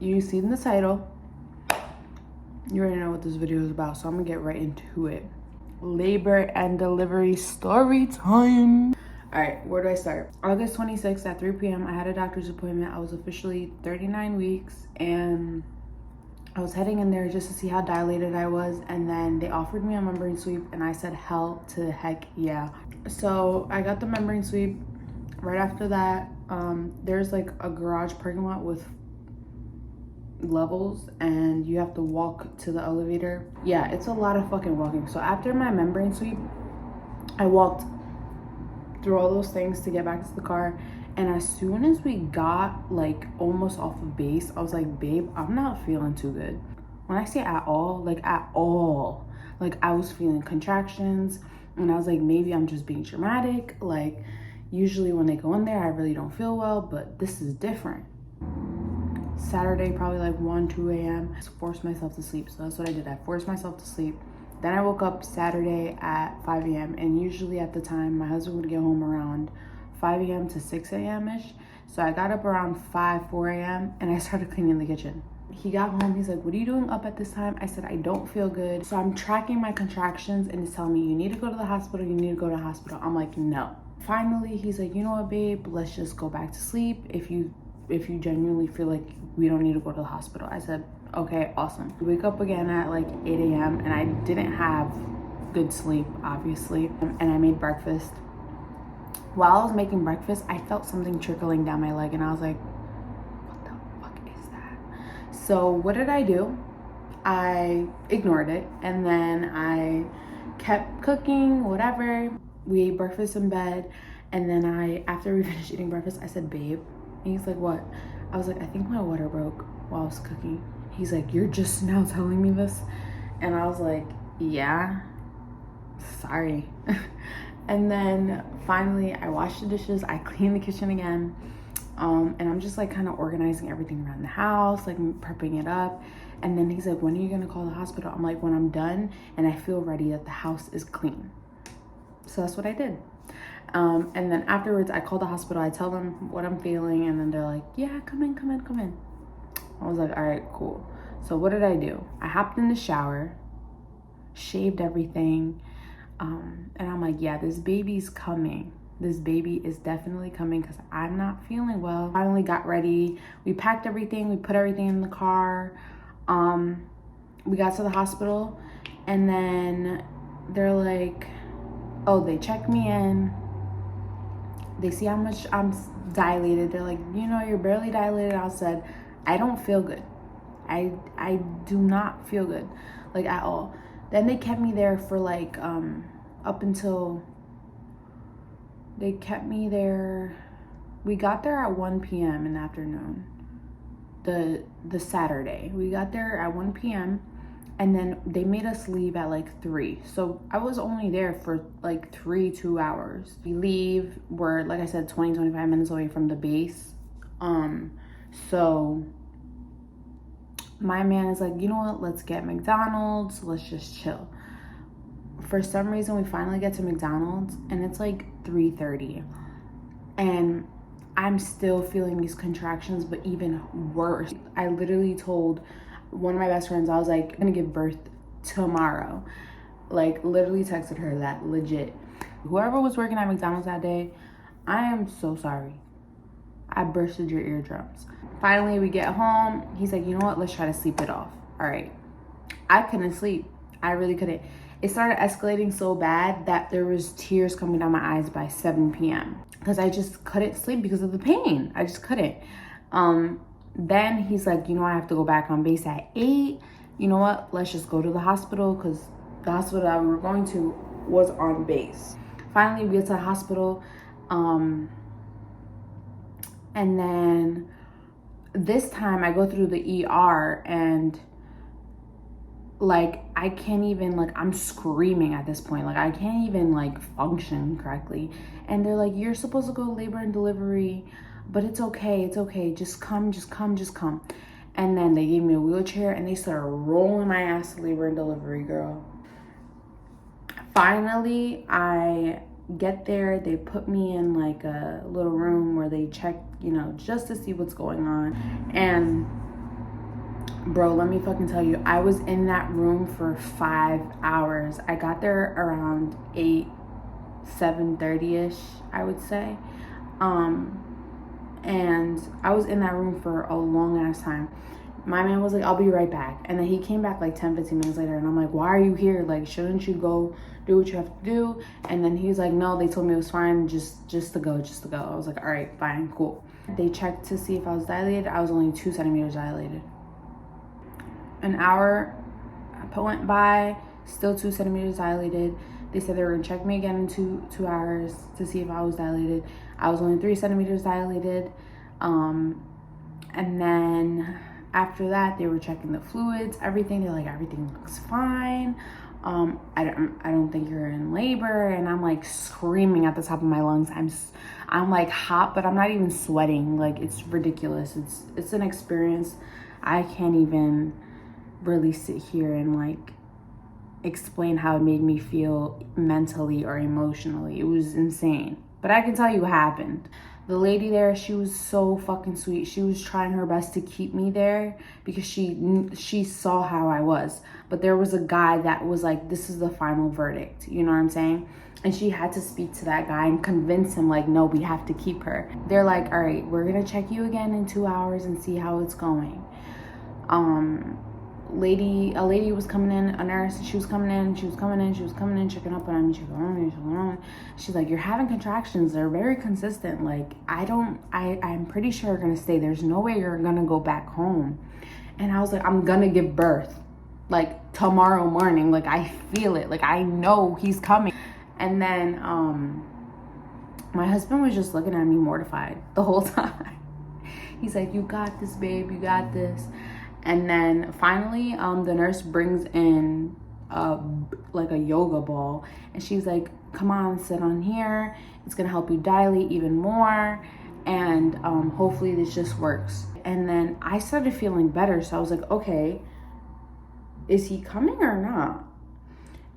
You see in the title, you already know what this video is about, so I'm gonna get right into it. Labor and delivery story time. All right, where do I start? August 26th at 3 p.m. I had a doctor's appointment. I was officially 39 weeks and I was heading in there just to see how dilated I was, and then they offered me a membrane sweep and I said hell to the heck yeah. So I got the membrane sweep. Right after that, there's like a garage parking lot with levels and you have to walk to the elevator. Yeah, it's a lot of fucking walking. So after my membrane sweep, I walked through all those things to get back to the car, and as soon as we got like almost off of base, I was like, babe, I'm not feeling too good. When I say at all, like at all, like I was feeling contractions, and I was like, maybe I'm just being dramatic. Like usually when they go in there I really don't feel well, but this is different. Saturday, probably like 1-2 a.m. I forced myself to sleep. So that's what I did. I forced myself to sleep. Then I woke up Saturday at 5 a.m. and usually at the time my husband would get home around 5 a.m. to 6 a.m. ish. So I got up around 4 a.m. and I started cleaning the kitchen. He got home, he's like, what are you doing up at this time? I said, I don't feel good. So I'm tracking my contractions and it's telling me, you need to go to the hospital, you need to go to the hospital. I'm like, no. Finally, he's like, you know what, babe, let's just go back to sleep. If you genuinely feel like we don't need to go to the hospital. I said, okay, awesome. We wake up again at like 8 a.m. and I didn't have good sleep, obviously. And I made breakfast. While I was making breakfast, I felt something trickling down my leg and I was like, what the fuck is that? So what did I do? I ignored it and then I kept cooking, whatever. We ate breakfast in bed, and then after we finished eating breakfast, I said, babe. And he's like, what? I was like, I think my water broke while I was cooking. He's like, you're just now telling me this? And I was like, yeah, sorry. And then finally I washed the dishes, I cleaned the kitchen again. And I'm just like kind of organizing everything around the house, like prepping it up. And then he's like, when are you gonna call the hospital? I'm like, when I'm done and I feel ready that the house is clean. So that's what I did. And then afterwards I called the hospital. I tell them what I'm feeling and then they're like, yeah, come in. I was like, all right, cool. So what did I do? I hopped in the shower, shaved everything. And I'm like, yeah, this baby's coming. This baby is definitely coming because I'm not feeling well. Finally got ready. We packed everything. We put everything in the car. We got to the hospital and then they're like, oh, they checked me in. They see how much I'm dilated. They're like, you know, you're barely dilated. I said, I don't feel good. I do not feel good, like at all. Then they kept me there for like, up until, they kept me there. We got there at 1 p.m. in the afternoon, the Saturday. We got there at 1 p.m. and then they made us leave at like 3. So I was only there for like 2 hours. We leave, we're, like I said, 25 minutes away from the base. So my man is like, you know what, let's get McDonald's, let's just chill. For some reason, we finally get to McDonald's and it's like 3:30. And I'm still feeling these contractions, but even worse. I literally told one of my best friends, I was like, I'm gonna give birth tomorrow. Like literally texted her that, legit. Whoever was working at McDonald's that day, I am so sorry. I bursted your eardrums. Finally, we get home. He's like, you know what? Let's try to sleep it off. All right. I couldn't sleep. I really couldn't. It started escalating so bad that there was tears coming down my eyes by 7 p.m. because I just couldn't sleep because of the pain. I just couldn't. Then he's like, you know, I have to go back on base at 8. You know what? Let's just go to the hospital because the hospital that we were going to was on base. Finally, we get to the hospital. And then this time I go through the ER and like I can't even, like I'm screaming at this point. Like I can't even like function correctly. And they're like, you're supposed to go labor and delivery, but it's okay. Just come. And then they gave me a wheelchair and they started rolling my ass to labor and delivery, girl. Finally, I get there. They put me in like a little room where they check, you know, just to see what's going on. And Bro, let me fucking tell you, I was in that room for 5 hours. I got there around 7:30ish, I would say. And I was in that room for a long ass time. My man was like, I'll be right back. And then he came back like 10-15 minutes later, and I'm like, why are you here? Like, shouldn't you go do what you have to do? And then he's like, no, they told me it was fine, just to go. I was like, all right, fine, cool. They checked to see if I was dilated. I was only 2 centimeters dilated. An hour went by, still 2 centimeters dilated. They said they were gonna check me again in 2 hours to see if I was dilated. I was only 3 centimeters dilated. And then after that, they were checking the fluids, everything. They're like, everything looks fine. I don't think you're in labor. And I'm like screaming at the top of my lungs. I'm like hot, but I'm not even sweating. Like, it's ridiculous. It's an experience. I can't even really sit here and like explain how it made me feel mentally or emotionally. It was insane. But I can tell you what happened. The lady there, she was so fucking sweet. She was trying her best to keep me there because she saw how I was. But there was a guy that was like, this is the final verdict. You know what I'm saying? And she had to speak to that guy and convince him, like, no, we have to keep her. They're like, all right, we're going to check you again in 2 hours and see how it's going. A lady was coming in, a nurse. She was coming in, checking up on me. She's like, you're having contractions. They're very consistent. Like, I'm pretty sure you're gonna stay. There's no way you're gonna go back home. And I was like, I'm gonna give birth like tomorrow morning. Like, I feel it. Like, I know he's coming. And then my husband was just looking at me mortified the whole time. He's like, you got this, babe, you got this. And then finally, the nurse brings in like a yoga ball, and she's like, come on, sit on here. It's gonna help you dilate even more, and hopefully this just works. And then I started feeling better, so I was like, okay, is he coming or not?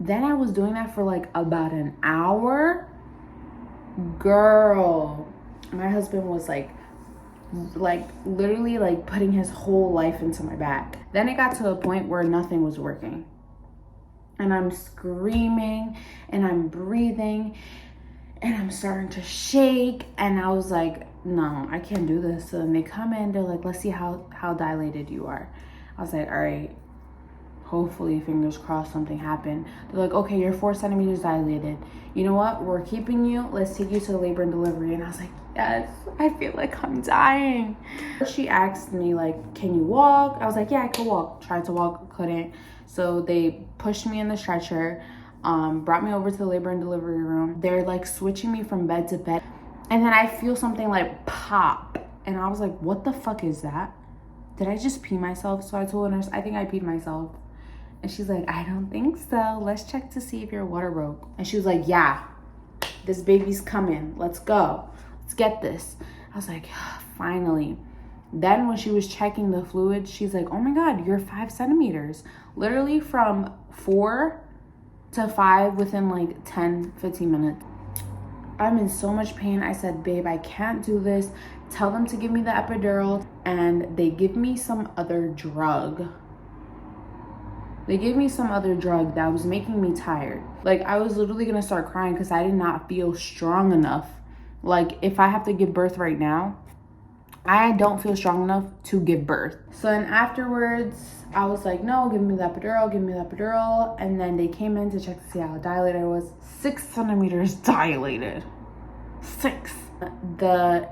Then I was doing that for like about an hour. Girl, my husband was like literally like putting his whole life into my back. Then it got to a point where nothing was working, and I'm screaming and I'm breathing and I'm starting to shake, and I was like, no, I can't do this. So then they come in, they're like, let's see how dilated you are. I was like, all right, hopefully, fingers crossed, something happened. They're like, okay, you're 4 centimeters dilated. You know what? We're keeping you. Let's take you to the labor and delivery. And I was like, yes, I feel like I'm dying. She asked me, like, can you walk? I was like, yeah, I could walk. Tried to walk, couldn't. So they pushed me in the stretcher, brought me over to the labor and delivery room. They're like switching me from bed to bed. And then I feel something like pop. And I was like, what the fuck is that? Did I just pee myself? So I told the nurse, I think I peed myself. And she's like, I don't think so. Let's check to see if your water broke. And she was like, yeah, this baby's coming. Let's go. Let's get this. I was like, finally. Then when she was checking the fluid, she's like, oh my God, you're 5 centimeters. Literally from 4 to 5 within like 10, 15 minutes. I'm in so much pain. I said, babe, I can't do this. Tell them to give me the epidural. And they give me some other drug. They gave me some other drug that was making me tired. Like, I was literally gonna start crying because I did not feel strong enough. Like, if I have to give birth right now, I don't feel strong enough to give birth. So then afterwards, I was like, no, give me the epidural. And then they came in to check to see how dilated I was. 6 centimeters dilated. 6. The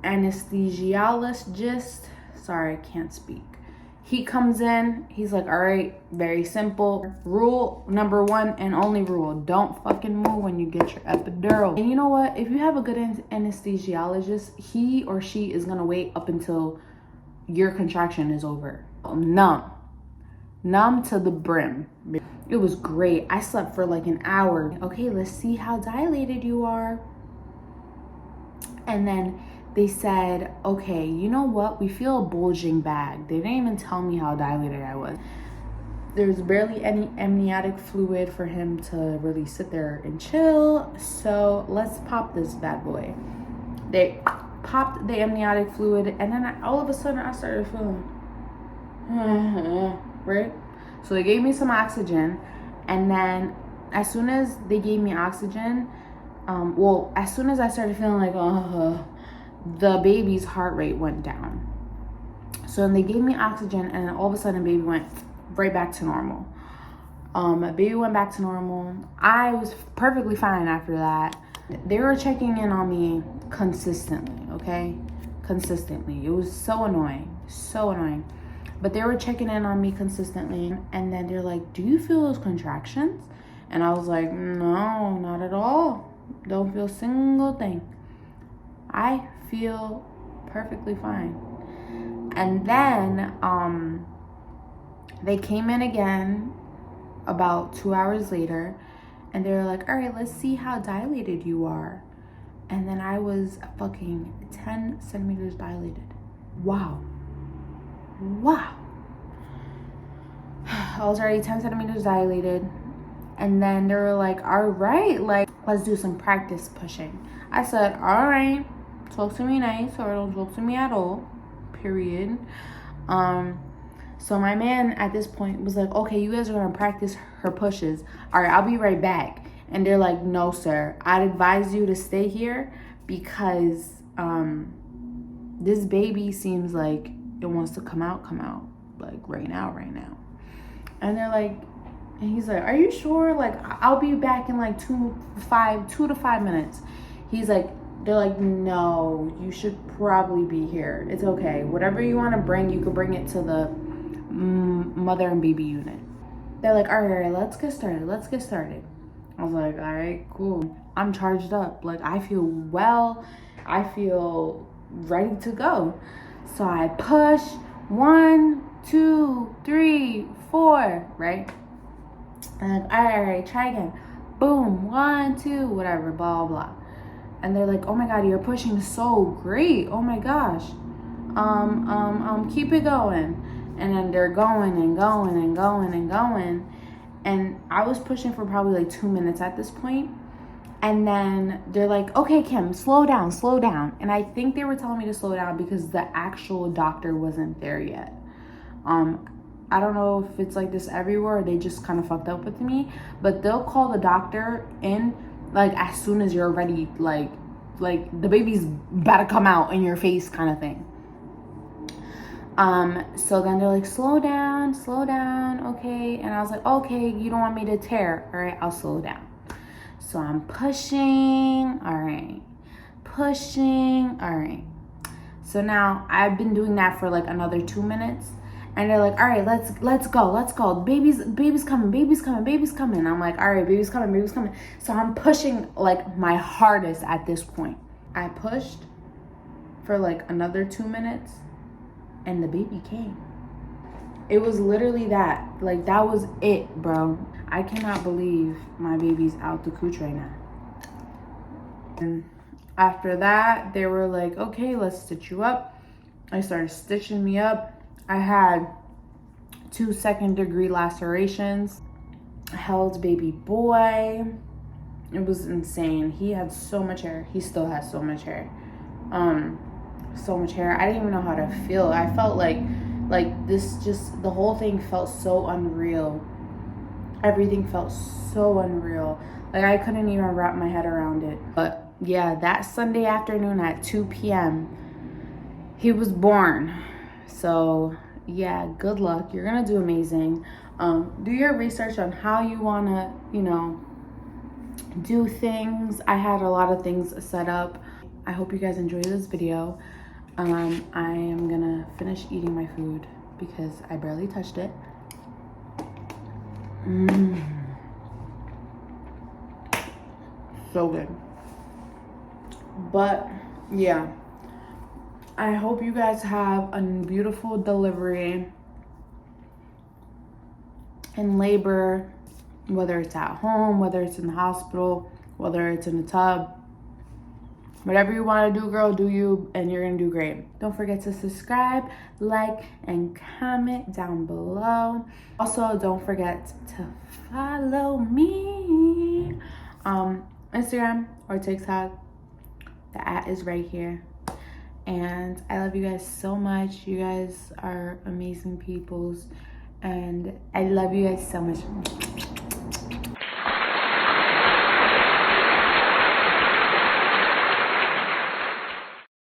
anesthesiologist, sorry, I can't speak. He comes in, he's like, all right, very simple. Rule number 1 and only rule, don't fucking move when you get your epidural. And you know what? If you have a good anesthesiologist, he or she is gonna wait up until your contraction is over. Numb to the brim. It was great. I slept for like an hour. Okay, let's see how dilated you are. And then they said, okay, you know what? We feel a bulging bag. They didn't even tell me how dilated I was. There's barely any amniotic fluid for him to really sit there and chill. So let's pop this bad boy. They popped the amniotic fluid, and then all of a sudden I started feeling, right? So they gave me some oxygen, and then as soon as they gave me oxygen, as soon as I started feeling like, the baby's heart rate went down. So then they gave me oxygen, and then all of a sudden, baby went right back to normal. Baby went back to normal. I was perfectly fine after that. They were checking in on me consistently, okay? Consistently. It was so annoying. So annoying. But they were checking in on me consistently. And then they're like, do you feel those contractions? And I was like, no, not at all. Don't feel a single thing. I feel perfectly fine. And then they came in again about 2 hours later, and they were like, all right, let's see how dilated you are. And then I was fucking 10 centimeters dilated. Wow. I was already 10 centimeters dilated. And then they were like, all right, like, let's do some practice pushing. I said, all right, talk to me nice, or don't talk to me at all, period. So my man at this point was like, okay, you guys are gonna practice her pushes. All right, I'll be right back. And they're like, no, sir, I'd advise you to stay here because this baby seems like it wants to come out, like right now. And they're like, and he's like, are you sure? Like, I'll be back in like 2 to 5 minutes. He's like, they're like, no, you should probably be here. It's okay. Whatever you want to bring, you could bring it to the mother and baby unit. They're like, all right, let's get started. I was like, all right, cool. I'm charged up. Like, I feel well. I feel ready to go. So I push 1, 2, 3, 4, right? And all right, try again. Boom, 1, 2, whatever, blah, blah. And they're like, oh my God, you're pushing so great. Oh my gosh. Keep it going. And then they're going. And I was pushing for probably like 2 minutes at this point. And then they're like, okay, Kim, slow down. And I think they were telling me to slow down because the actual doctor wasn't there yet. I don't know if it's like this everywhere or they just kind of fucked up with me, but they'll call the doctor in like as soon as you're ready, like the baby's about to come out in your face kind of thing. So then they're like, slow down, okay. And I was like, okay, you don't want me to tear. All right, I'll slow down. So I'm pushing, all right. So now I've been doing that for like another 2 minutes. And they're like, all right, let's go. Baby's coming. I'm like, all right, baby's coming. So I'm pushing like my hardest at this point. I pushed for like another 2 minutes and the baby came. It was literally that. Like, that was it, bro. I cannot believe my baby's out the cooch right now. And after that, they were like, okay, let's stitch you up. I started stitching me up. I had 2 second-degree lacerations. I held baby boy. It was insane. He had so much hair. He still has so much hair. So much hair. I didn't even know how to feel. I felt like this, just the whole thing felt so unreal. Everything felt so unreal. Like, I couldn't even wrap my head around it. But yeah, that Sunday afternoon at 2 p.m., he was born. So yeah, good luck. You're gonna do amazing. Do your research on how you wanna, do things. I had a lot of things set up. I hope you guys enjoyed this video. I am gonna finish eating my food because I barely touched it. So good. But yeah, I hope you guys have a beautiful delivery and labor, whether it's at home, whether it's in the hospital, whether it's in the tub. Whatever you want to do, girl, do you, and you're going to do great. Don't forget to subscribe, like, and comment down below. Also, don't forget to follow me on Instagram or TikTok. The @ is right here. And I love you guys so much. You guys are amazing peoples. And I love you guys so much.